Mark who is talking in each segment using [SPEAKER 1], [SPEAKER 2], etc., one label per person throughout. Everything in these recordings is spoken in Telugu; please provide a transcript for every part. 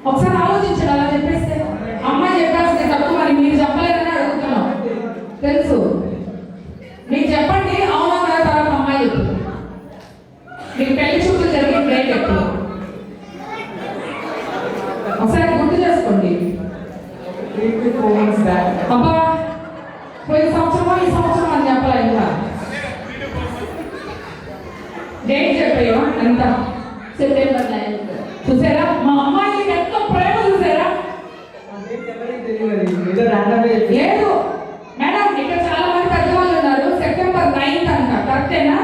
[SPEAKER 1] ఒకసారి ఆలోచించండి. అలా చెప్పేస్తే అమ్మాయి చెప్పేస్తే తప్పు, మరి మీరు చెప్పలేదని అడుగుతున్నాం. తెలుసు మీకు చెప్పండి, అవునా కదా? తర్వాత అమ్మాయి చెప్తుంది. మీకు పెళ్లి చూపులు జరిగే డేట్ ఎప్పుడు ఒకసారి గుర్తు చేసుకోండి. అబ్బా, పోయిన సంవత్సరమో ఈ సంవత్సరం అని చెప్పాలి. ఇంకా డేట్ చెప్పాయో ఎంత?
[SPEAKER 2] September 9th.
[SPEAKER 1] చూసారా మా అమ్మాయికి ఎంత ప్రేమ? చూసారా? లేదు మేడం, ఇక్కడ చాలా మంది పెద్దవాళ్ళు ఉన్నారు. సెప్టెంబర్ 9th అంట. కరెక్టేనా?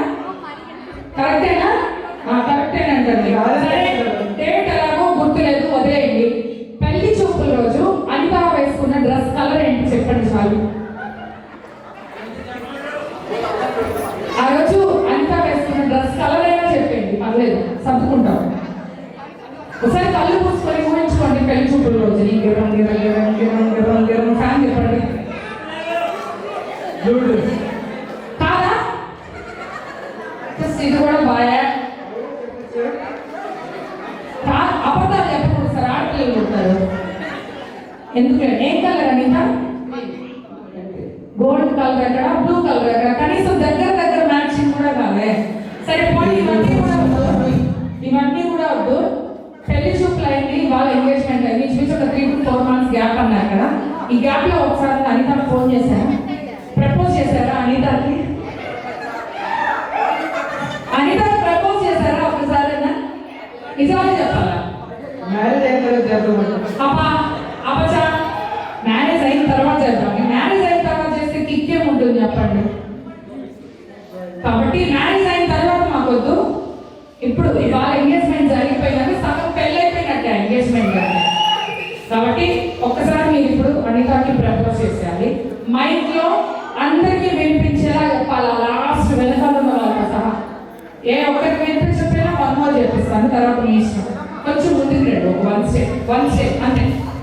[SPEAKER 1] కరెక్టేనా? కరెక్టేనంటండి. డేట్ ఎలాగో గుర్తులేదు, వదిలేయండి. పెళ్లి చూపుల రోజు అనిత వేసుకున్న డ్రెస్ కలర్ ఏంటి చెప్పండి చాలు. ఆ రోజు అనిత వేసుకున్న డ్రెస్ కలర్ అయినా చెప్పండి, పర్లేదు, సర్దుకుంటాం. ఒకసారి కళ్ళు పూసుకొని ఊహించుకోండి పెళ్లి చూపుల రోజు. ఫ్యాన్ చెప్పండి. కాదా? ఇది కూడా బాగా అబద్ధాలు చెప్పకూడదు సార్, ఆడపిల్లలు ఉంటారు. ఎందుకు? ఏం కలర్ అనిత? గోల్డ్ కలర్ ఎక్కడ, బ్లూ కలర్ ఎక్కడ? కనీసం దగ్గర మ్యాచింగ్ కూడా కాదే. సరే పోనీ, ఇవన్నీ కూడా వద్దు. పెళ్లి చూపులు అయింది, వాళ్ళ ఎంగేజ్మెంట్ అయింది. చూసి ఒక 3 to 4 months గ్యాప్ అన్నారు కదా. ఈ గ్యాప్ లో ఒకసారి అనితకు ఫోన్ చేశాను. ప్రపోజ్ చేశారా అనితకి? అనితకి ప్రపోజ్ చేశారా ఒకసారైనా? నిజాలే చెప్పాలా? అబ్బా మ్యారేజ్ అయిన తర్వాత చేద్దాం. మ్యారేజ్ అయిన తర్వాత చేస్తే కిక్కేం ఉంటుంది చెప్పండి. కాబట్టి మ్యారేజ్ అయిన తర్వాత మాకొద్దు. ఇప్పుడు ఇవాళ ఎంగేజ్మెంట్ జరిగిపోయిందని సగం పెళ్ళైపోయినట్టే ఎంగేజ్మెంట్ కానీ. కాబట్టి ఒక్కసారి మీరు ఇప్పుడు అనితకి ప్రపోజ్ చేసేయాలి. మైక్ లో అందరికీ వినిపించేలా చెప్పాలి. లాస్ట్ వెనకాల ఉన్న వాళ్ళతో సహా. ఏ ఒక్కరికి వినిపించకపోయినా 1 more చెప్పిస్తాను, తర్వాత మీ ఇష్టం. కొంచెం ముందుకు రండి, ఒక 1 step అంతే.